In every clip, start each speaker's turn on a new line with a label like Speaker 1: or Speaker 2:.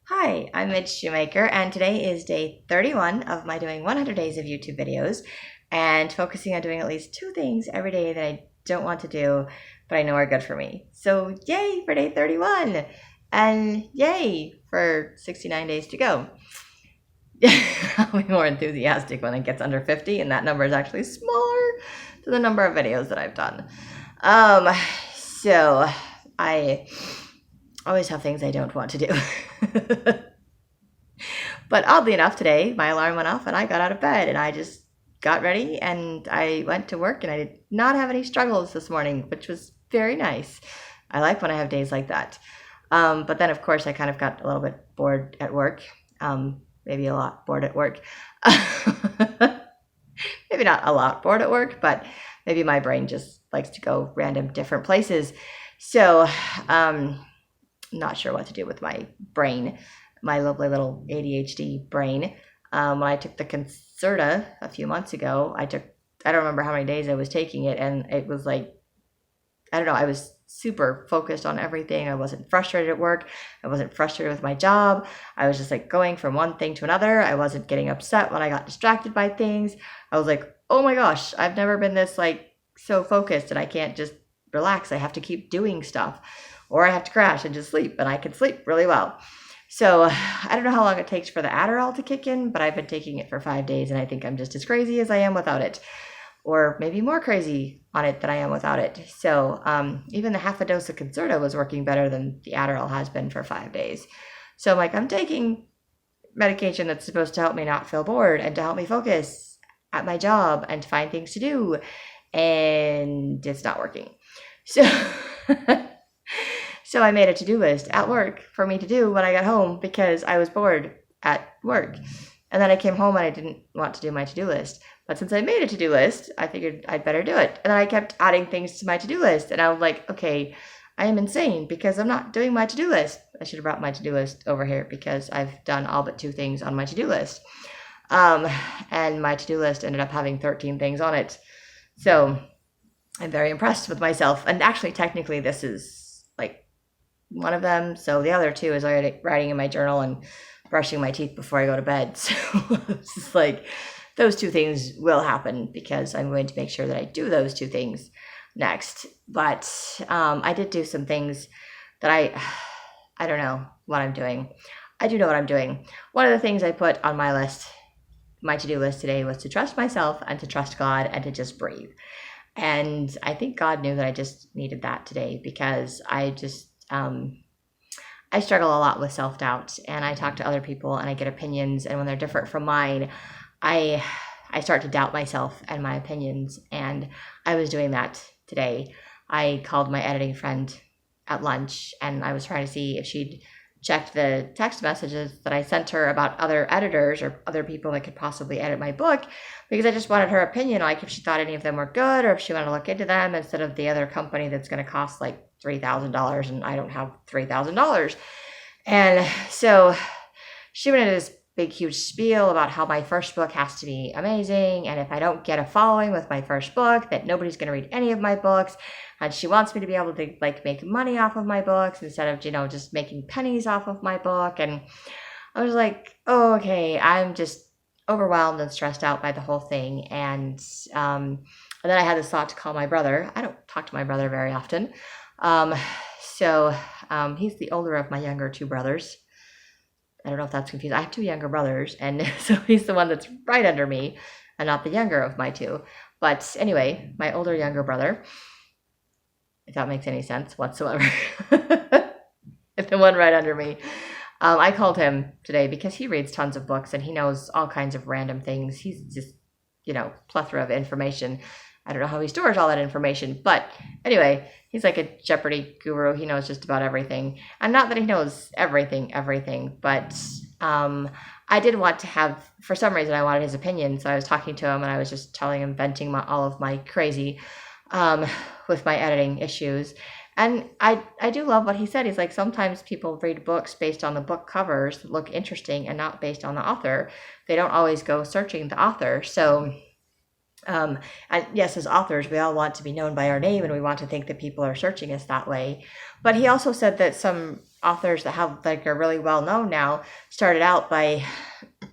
Speaker 1: Hi, I'm Midge Shoemaker, and today is day 31 of my doing 100 days of YouTube videos and focusing on doing at least two things every day that I don't want to do, but I know are good for me. So, yay for day 31! And yay for 69 days to go. I'll be more enthusiastic when it gets under 50, and that number is actually smaller than the number of videos that I've done. So I always have things I don't want to do. But oddly enough, today my alarm went off and I got out of bed and I just got ready and I went to work and I did not have any struggles this morning, which was very nice. I like when I have days like that. But then, of course, I kind of got a little bit bored at work. Maybe a lot bored at work. Maybe not a lot bored at work, but maybe my brain just likes to go random different places. So, not sure what to do with my brain, my lovely little ADHD brain. When I took the Concerta a few months ago, I don't remember how many days I was taking it, and it was like, I don't know, I was super focused on everything. I wasn't frustrated at work. I wasn't frustrated with my job. I was just like going from one thing to another. I wasn't getting upset when I got distracted by things. I was like, oh my gosh, I've never been this like so focused and I can't just relax. I have to keep doing stuff, or I have to crash and just sleep, and I can sleep really well. So I don't know how long it takes for the Adderall to kick in, but I've been taking it for 5 days and I think I'm just as crazy as I am without it, or maybe more crazy on it than I am without it. So even the half a dose of Concerta was working better than the Adderall has been for 5 days. So I'm like, I'm taking medication that's supposed to help me not feel bored and to help me focus at my job and to find things to do, and it's not working. So So I made a to-do list at work for me to do when I got home because I was bored at work. And then I came home and I didn't want to do my to-do list. But since I made a to-do list, I figured I'd better do it. And then I kept adding things to my to-do list. And I was like, okay, I am insane because I'm not doing my to-do list. I should have brought my to-do list over here because I've done all but 2 things on my to-do list. And my to-do list ended up having 13 things on it. So I'm very impressed with myself. And actually, technically, this is like one of them. So the other 2 is already writing in my journal and brushing my teeth before I go to bed. So it's just like those 2 things will happen because I'm going to make sure that I do those 2 things next. But I did do some things that I don't know what I'm doing. I do know what I'm doing. One of the things I put on my list, my to-do list today, was to trust myself and to trust God and to just breathe. And I think God knew that I just needed that today because I struggle a lot with self-doubt, and I talk to other people and I get opinions, and when they're different from mine, I start to doubt myself and my opinions, and I was doing that today. I called my editing friend at lunch and I was trying to see if she'd checked the text messages that I sent her about other editors or other people that could possibly edit my book, because I just wanted her opinion, like if she thought any of them were good or if she wanted to look into them instead of the other company that's going to cost like $3,000 and I don't have $3,000. And so she went into this big, huge spiel about how my first book has to be amazing, and if I don't get a following with my first book, that nobody's going to read any of my books, and she wants me to be able to like make money off of my books instead of just making pennies off of my book. And I was like, oh, okay, I'm just overwhelmed and stressed out by the whole thing. And then I had this thought to call my brother. I don't talk to my brother very often. So he's the older of my younger 2 brothers. I don't know if that's confusing. I have 2 younger brothers, and so he's the one that's right under me and not the younger of my 2. But anyway, my older younger brother, if that makes any sense whatsoever, the one right under me. I called him today because he reads tons of books and he knows all kinds of random things. He's just, plethora of information. I don't know how he stores all that information, but anyway, he's like a Jeopardy guru. He knows just about everything. And not that he knows everything, but I did want to have, for some reason, I wanted his opinion. So I was talking to him and I was just telling him, venting all of my crazy with my editing issues. And I do love what he said. He's like, sometimes people read books based on the book covers that look interesting and not based on the author. They don't always go searching the author. So and yes, as authors, we all want to be known by our name and we want to think that people are searching us that way. But he also said that some authors that have like are really well known now started out by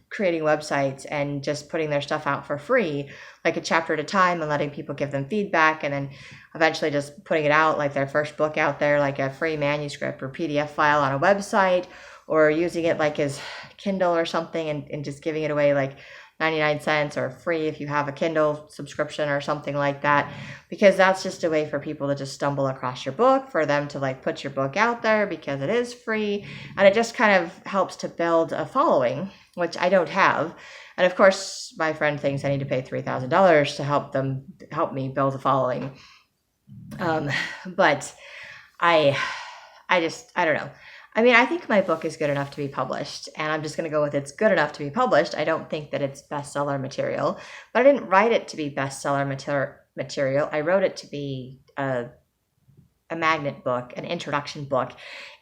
Speaker 1: creating websites and just putting their stuff out for free, like a chapter at a time, and letting people give them feedback, and then eventually just putting it out like their first book out there, like a free manuscript or PDF file on a website, or using it like as Kindle or something, and just giving it away like 99 cents or free if you have a Kindle subscription or something like that, because that's just a way for people to just stumble across your book, for them to like put your book out there because it is free, and it just kind of helps to build a following, which I don't have. And of course, my friend thinks I need to pay $3,000 to help me build a following. But I don't know. I mean, I think my book is good enough to be published, and I'm just going to go with it's good enough to be published. I don't think that it's bestseller material, but I didn't write it to be bestseller material. I wrote it to be a magnet book, an introduction book.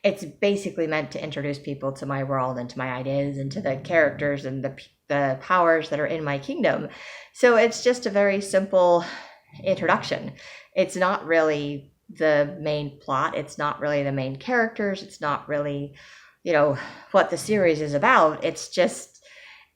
Speaker 1: It's basically meant to introduce people to my world and to my ideas and to the characters and the powers that are in my kingdom. So it's just a very simple introduction. It's not really the main plot. It's not really the main characters. It's not really, what the series is about. It's just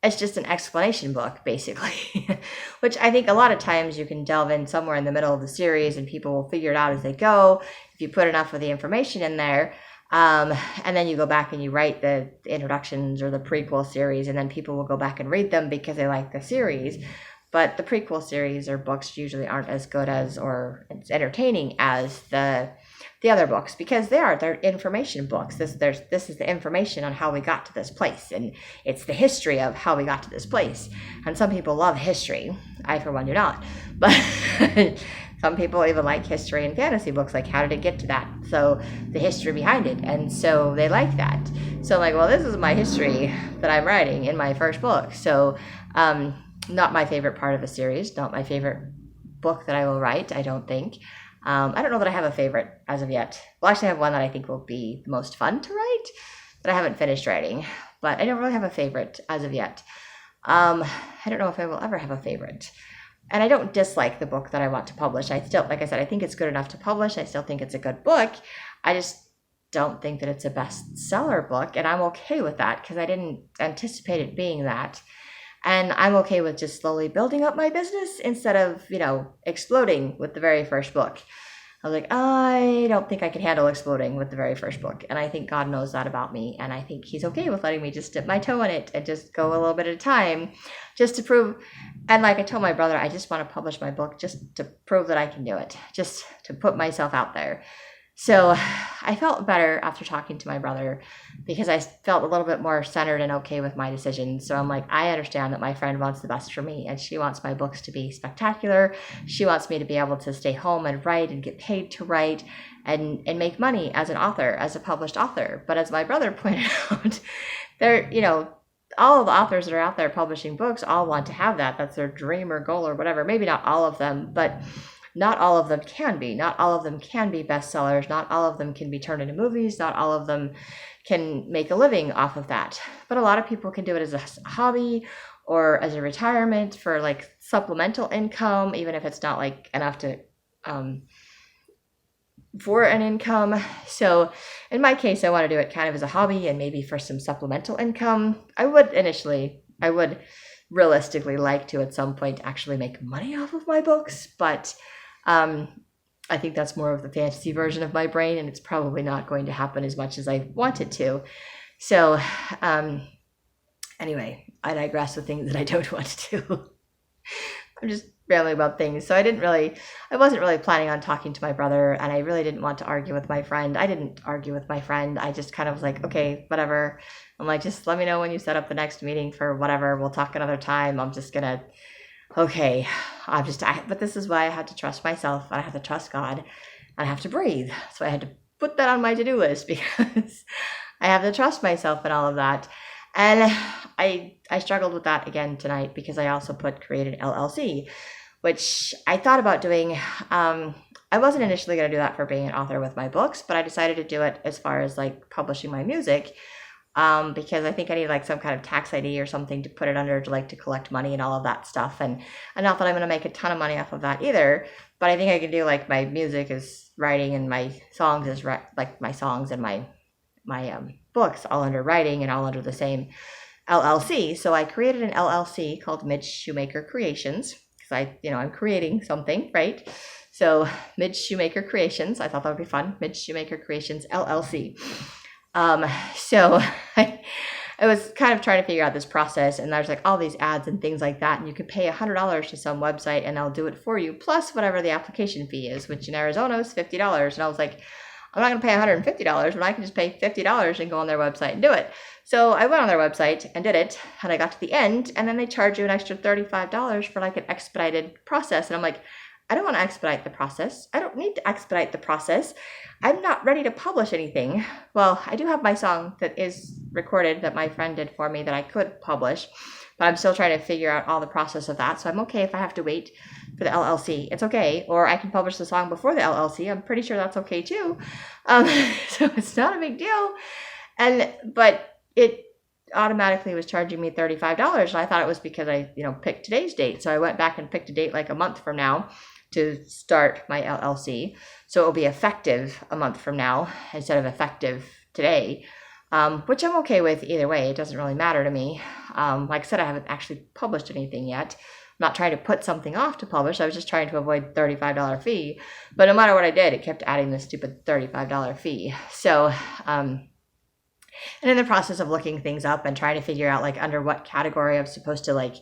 Speaker 1: an explanation book, basically, which I think a lot of times you can delve in somewhere in the middle of the series and people will figure it out as they go if you put enough of the information in there. And then you go back and you write the introductions or the prequel series, and then people will go back and read them because they like the series. But the prequel series or books usually aren't as good as or as entertaining as the other books, because they're information books. This is the information on how we got to this place, and it's the history of how we got to this place. And some people love history. I, for one, do not. But some people even like history and fantasy books, like how did it get to that? So the history behind it. And so they like that. So I'm like, well, this is my history that I'm writing in my first book. So not my favorite part of the series, not my favorite book that I will write, I don't think. I don't know that I have a favorite as of yet. Well, actually, I have one that I think will be the most fun to write that I haven't finished writing, but I don't really have a favorite as of yet. I don't know if I will ever have a favorite. And I don't dislike the book that I want to publish. I still, like I said, I think it's good enough to publish. I still think it's a good book. I just don't think that it's a bestseller book, and I'm okay with that because I didn't anticipate it being that. And I'm okay with just slowly building up my business instead of, exploding with the very first book. I was like, I don't think I can handle exploding with the very first book. And I think God knows that about me. And I think he's okay with letting me just dip my toe in it and just go a little bit at a time just to prove. And like I told my brother, I just want to publish my book just to prove that I can do it, just to put myself out there. So I felt better after talking to my brother because I felt a little bit more centered and okay with my decisions. So I'm like, I understand that my friend wants the best for me, and she wants my books to be spectacular. She wants me to be able to stay home and write and get paid to write and make money as an author, as a published author. But as my brother pointed out, all of the authors that are out there publishing books all want to have that. That's their dream or goal or whatever. Maybe not all of them, but not all of them can be. Not all of them can be bestsellers. Not all of them can be turned into movies. Not all of them can make a living off of that. But a lot of people can do it as a hobby or as a retirement for like supplemental income, even if it's not like enough to for an income. So in my case, I want to do it kind of as a hobby and maybe for some supplemental income. I would realistically like to at some point actually make money off of my books, but I think that's more of the fantasy version of my brain, and it's probably not going to happen as much as I want it to. So anyway, I digress with things that I don't want to do. I'm just rambling about things. So I wasn't really planning on talking to my brother, and I really didn't want to argue with my friend. I didn't argue with my friend. I just kind of was like, okay, whatever. I'm like, just let me know when you set up the next meeting for whatever. We'll talk another time. I'm just going to, okay. But this is why I had to trust myself. I have to trust God, and I have to breathe. So I had to put that on my to-do list because I have to trust myself and all of that. And I struggled with that again tonight because I also create an LLC, which I thought about doing. I wasn't initially going to do that for being an author with my books, but I decided to do it as far as like publishing my music, because I think I need like some kind of tax ID or something to put it under to collect money and all of that stuff. And not that I'm going to make a ton of money off of that either, but I think I can do like my music is writing and my songs is like my songs and my books all under writing and all under the same LLC. So I created an LLC called Midge Shoemaker Creations because I'm creating something, right? So Midge Shoemaker Creations, I thought that would be fun. Midge Shoemaker Creations LLC. So I was kind of trying to figure out this process, and there's like all these ads and things like that, and you can pay $100 to some website and they'll do it for you, plus whatever the application fee is, which in Arizona is $50. And I was like, I'm not going to pay $150 when I can just pay $50 and go on their website and do it. So I went on their website and did it, and I got to the end, and then they charge you an extra $35 for like an expedited process. And I'm like, I don't want to expedite the process. I don't need to expedite the process. I'm not ready to publish anything. Well, I do have my song that is recorded that my friend did for me that I could publish, but I'm still trying to figure out all the process of that. So I'm okay if I have to wait for the LLC. It's okay. Or I can publish the song before the LLC. I'm pretty sure that's okay too. So it's not a big deal. But it automatically was charging me $35. And I thought it was because I, picked today's date. So I went back and picked a date like a month from now to start my LLC. So it will be effective a month from now instead of effective today, which I'm okay with either way. It doesn't really matter to me. Like I said, I haven't actually published anything yet. I'm not trying to put something off to publish. I was just trying to avoid $35 fee. But no matter what I did, it kept adding this stupid $35 fee. So, and in the process of looking things up and trying to figure out like under what category I'm supposed to like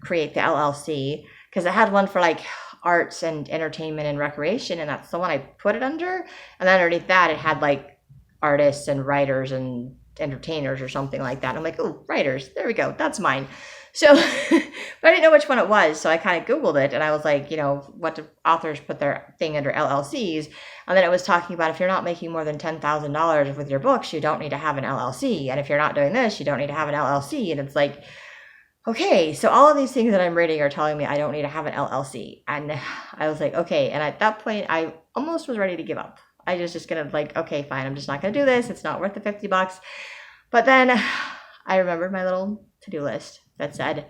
Speaker 1: create the LLC, because I had one for like arts and entertainment and recreation, and that's the one I put it under. And then underneath that, it had like artists and writers and entertainers or something like that. I'm like, oh, writers, there we go, that's mine. So, but I didn't know which one it was, so I kind of Googled it, and I was like, what do authors put their thing under LLCs? And then it was talking about if you're not making more than $10,000 with your books, you don't need to have an LLC. And if you're not doing this, you don't need to have an LLC. And it's like, okay, so all of these things that I'm reading are telling me I don't need to have an LLC. And I was like, okay. And at that point, I almost was ready to give up. I was just going to like, okay, fine. I'm just not going to do this. It's not worth the $50. But then I remembered my little to-do list that said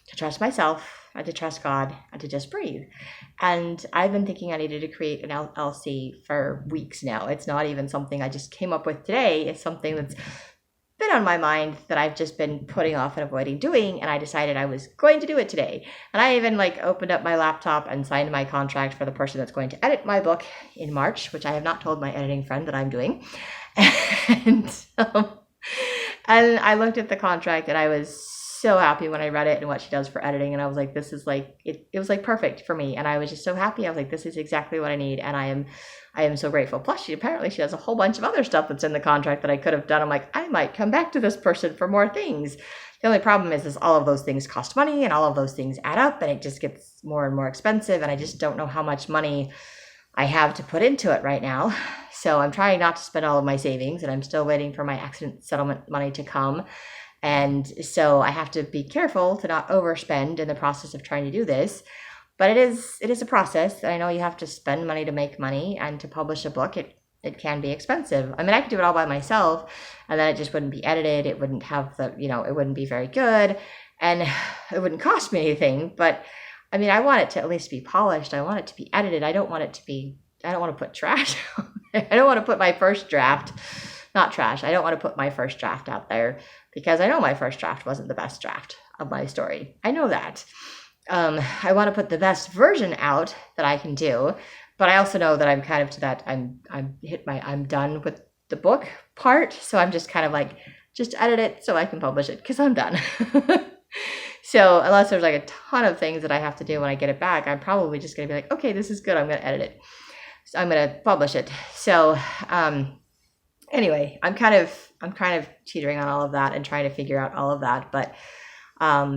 Speaker 1: to trust myself and to trust God and to just breathe. And I've been thinking I needed to create an LLC for weeks now. It's not even something I just came up with today. It's something that's been on my mind that I've just been putting off and avoiding doing, and I decided I was going to do it today. And I even like opened up my laptop and signed my contract for the person that's going to edit my book in March, which I have not told my editing friend that I'm doing. And I looked at the contract, and I was so happy when I read it and what she does for editing, and I was like, this is like it was like perfect for me. And I was just so happy. I was like, this is exactly what I need, and I am so grateful. Plus, she has a whole bunch of other stuff that's in the contract that I could have done. I'm like, I might come back to this person for more things. The only problem is all of those things cost money, and all of those things add up, and it just gets more and more expensive, and I just don't know how much money I have to put into it right now. So I'm trying not to spend all of my savings, and I'm still waiting for my accident settlement money to come. And so I have to be careful to not overspend in the process of trying to do this. But it is a process. And I know you have to spend money to make money, and to publish a book, it can be expensive. I mean, I could do it all by myself, and then it just wouldn't be edited. It wouldn't have it wouldn't be very good, and it wouldn't cost me anything. But I mean, I want it to at least be polished. I want it to be edited. I don't want to put trash. I don't want to put my first draft, not trash. I don't want to put my first draft out there, because I know my first draft wasn't the best draft of my story. I know that. I want to put the best version out that I can do, but I also know that I'm kind of to that I'm done with the book part. So I'm just kind of like, just edit it so I can publish it, because I'm done. So unless there's like a ton of things that I have to do when I get it back, I'm probably just going to be like, okay, this is good. I'm going to edit it. So I'm going to publish it. So, anyway, I'm kind of teetering on all of that and trying to figure out all of that. But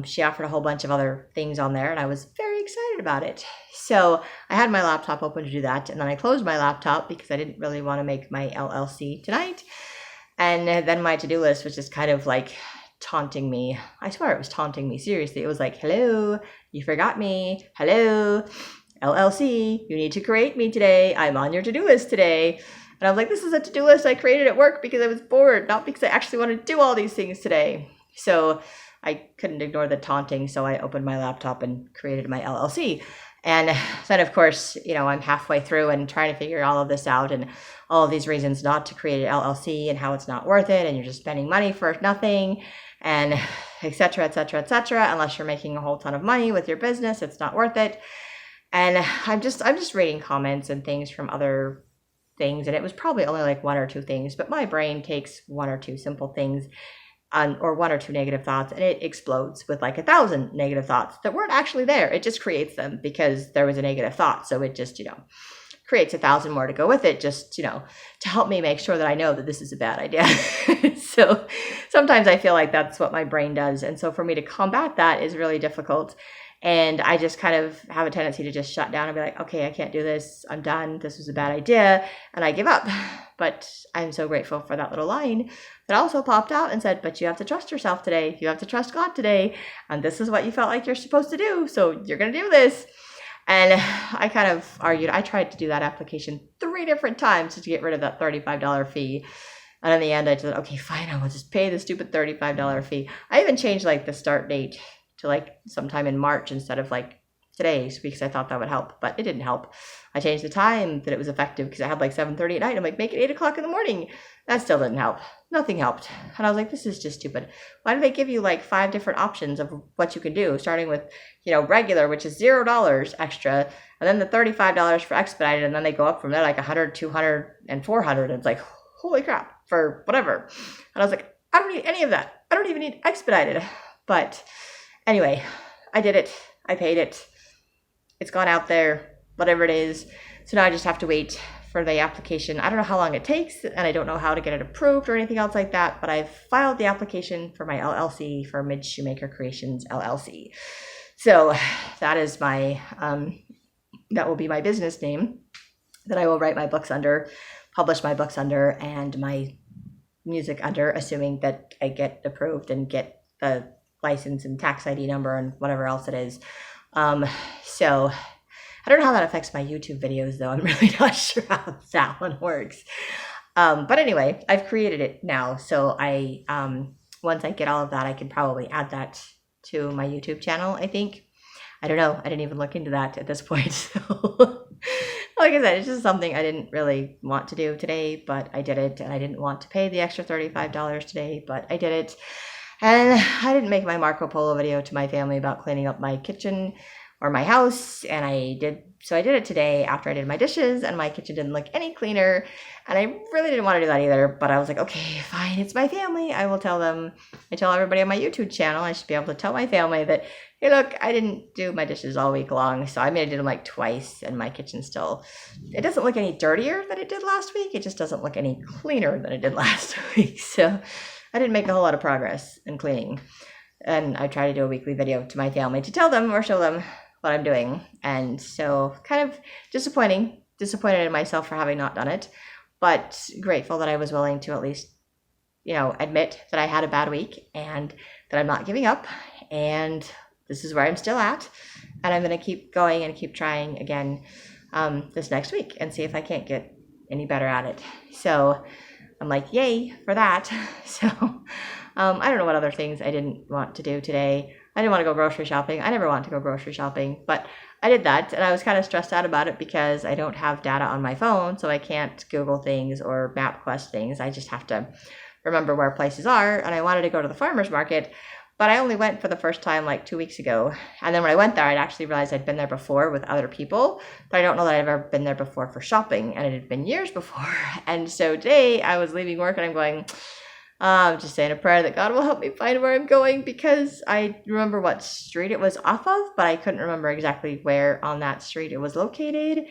Speaker 1: she offered a whole bunch of other things on there, and I was very excited about it. So I had my laptop open to do that, and then I closed my laptop because I didn't really want to make my LLC tonight. And then my to-do list was just kind of like taunting me. I swear it was taunting me. Seriously, it was like, hello, you forgot me. Hello, LLC, you need to create me today. I'm on your to-do list today. And I was like, this is a to-do list I created at work because I was bored, not because I actually want to do all these things today. So I couldn't ignore the taunting, so I opened my laptop and created my LLC. And then, of course, I'm halfway through and trying to figure all of this out and all of these reasons not to create an LLC and how it's not worth it. And you're just spending money for nothing and et cetera, et cetera, et cetera. Unless you're making a whole ton of money with your business, it's not worth it. And I'm just reading comments and things from other things. And it was probably only like one or two things, but my brain takes one or two simple things or one or two negative thoughts, and it explodes with like 1,000 negative thoughts that weren't actually there. It just creates them because there was a negative thought. So it just, creates 1,000 more to go with it, just, to help me make sure that I know that this is a bad idea. So sometimes I feel like that's what my brain does. And so for me to combat that is really difficult. And I just kind of have a tendency to just shut down and be like, okay, I can't do this. I'm done. This was a bad idea. And I give up. But I'm so grateful for that little line that also popped out and said, but you have to trust yourself today. You have to trust God today. And this is what you felt like you're supposed to do. So you're going to do this. And I kind of argued. I tried to do that application 3 different times to get rid of that $35 fee. And in the end, I said, okay, fine. I will just pay the stupid $35 fee. I even changed like the start date to like sometime in March instead of like today, because I thought that would help, but it didn't help. I changed the time that it was effective because I had like 7:30 at night. I'm like, make it 8 o'clock in the morning. That still didn't help. Nothing helped. And I was like, this is just stupid. Why do they give you like 5 different options of what you can do, starting with, regular, which is $0 extra, and then the $35 for expedited, and then they go up from there like 100, 200, and 400. And it's like, holy crap, for whatever. And I was like, I don't need any of that. I don't even need expedited. But anyway, I did it. I paid it. It's gone out there, whatever it is. So now I just have to wait for the application. I don't know how long it takes, and I don't know how to get it approved or anything else like that, but I've filed the application for my LLC, for Midge Shoemaker Creations LLC. So that is that will be my business name that I will write my books under, publish my books under, and my music under, assuming that I get approved and get the license and tax ID number and whatever else it is. So I don't know how that affects my YouTube videos, though. I'm really not sure how that one works. But anyway, I've created it now. So I, once I get all of that, I can probably add that to my YouTube channel, I think. I don't know. I didn't even look into that at this point. So like I said, it's just something I didn't really want to do today, but I did it. And I didn't want to pay the extra $35 today, but I did it. And I didn't make my Marco Polo video to my family about cleaning up my kitchen or my house. And I did it today after I did my dishes, and my kitchen didn't look any cleaner. And I really didn't want to do that either, but I was like, okay, fine, it's my family. I will tell them. I tell everybody on my YouTube channel. I should be able to tell my family that, hey, look, I didn't do my dishes all week long. So I did them like twice, and my kitchen still, it doesn't look any dirtier than it did last week. It just doesn't look any cleaner than it did last week. So I didn't make a whole lot of progress in cleaning. And I try to do a weekly video to my family to tell them or show them what I'm doing. And so kind of disappointed in myself for having not done it, but grateful that I was willing to at least, admit that I had a bad week and that I'm not giving up. And this is where I'm still at. And I'm going to keep going and keep trying again this next week and see if I can't get any better at it. So I'm like, yay for that. So I don't know what other things I didn't want to do today. I didn't want to go grocery shopping. I never want to go grocery shopping, but I did that, and I was kind of stressed out about it because I don't have data on my phone, so I can't Google things or MapQuest things. I just have to remember where places are, and I wanted to go to the farmer's market, but I only went for the first time like 2 weeks ago. And then when I went there, I'd actually realized I'd been there before with other people, but I don't know that I've ever been there before for shopping, and it had been years before. And so today I was leaving work and I'm going, I'm just saying a prayer that God will help me find where I'm going, because I remember what street it was off of, but I couldn't remember exactly where on that street it was located.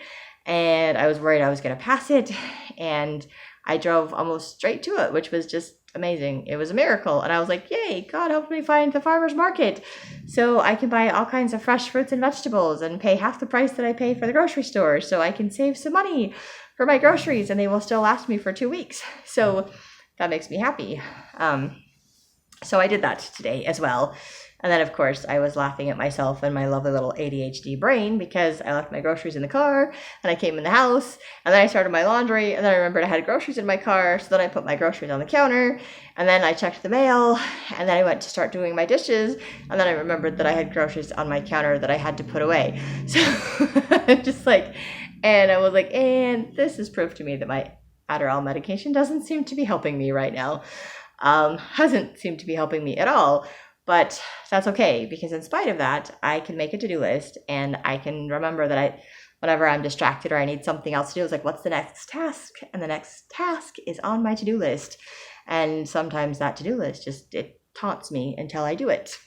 Speaker 1: And I was worried I was going to pass it. And I drove almost straight to it, which was just amazing. It was a miracle. And I was like, yay, God helped me find the farmer's market so I can buy all kinds of fresh fruits and vegetables and pay half the price that I pay for the grocery store, so I can save some money for my groceries and they will still last me for 2 weeks. So that makes me happy. So I did that today as well. And then, of course, I was laughing at myself and my lovely little ADHD brain because I left my groceries in the car and I came in the house and then I started my laundry and then I remembered I had groceries in my car. So then I put my groceries on the counter and then I checked the mail and then I went to start doing my dishes. And then I remembered that I had groceries on my counter that I had to put away. So just like, and I was like, and this is proof to me that my Adderall medication doesn't seem to be helping me right now. Hasn't seemed to be helping me at all. But that's okay, because in spite of that, I can make a to-do list and I can remember that whenever I'm distracted or I need something else to do, it's like, what's the next task? And the next task is on my to-do list. And sometimes that to-do list it taunts me until I do it.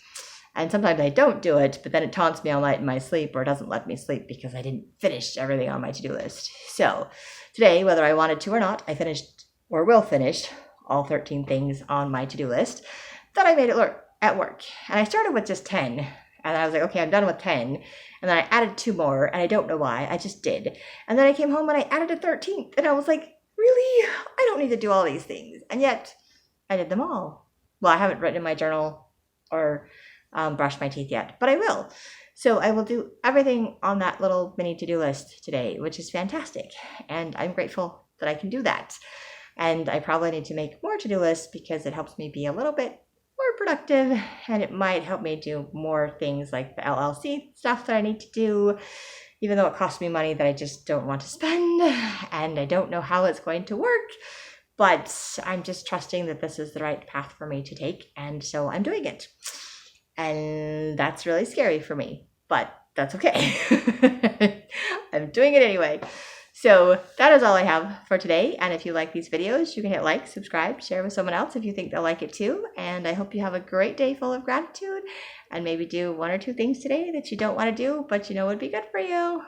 Speaker 1: And sometimes I don't do it, but then it taunts me all night in my sleep or doesn't let me sleep because I didn't finish everything on my to-do list. So today, whether I wanted to or not, I finished or will finish all 13 things on my to-do list that I made at work. And I started with just 10. And I was like, okay, I'm done with 10. And then I added 2 more, and I don't know why. I just did. And then I came home and I added a 13th. And I was like, really? I don't need to do all these things. And yet, I did them all. Well, I haven't written in my journal or brushed my teeth yet, but I will. So I will do everything on that little mini to-do list today, which is fantastic. And I'm grateful that I can do that. And I probably need to make more to-do lists because it helps me be a little bit more productive, and it might help me do more things like the LLC stuff that I need to do, even though it costs me money that I just don't want to spend, and I don't know how it's going to work, but I'm just trusting that this is the right path for me to take, and so I'm doing it. And that's really scary for me, but that's okay. I'm doing it anyway. So that is all I have for today. And if you like these videos, you can hit like, subscribe, share with someone else if you think they'll like it too. And I hope you have a great day full of gratitude and maybe do 1 or 2 things today that you don't want to do, but you know would be good for you.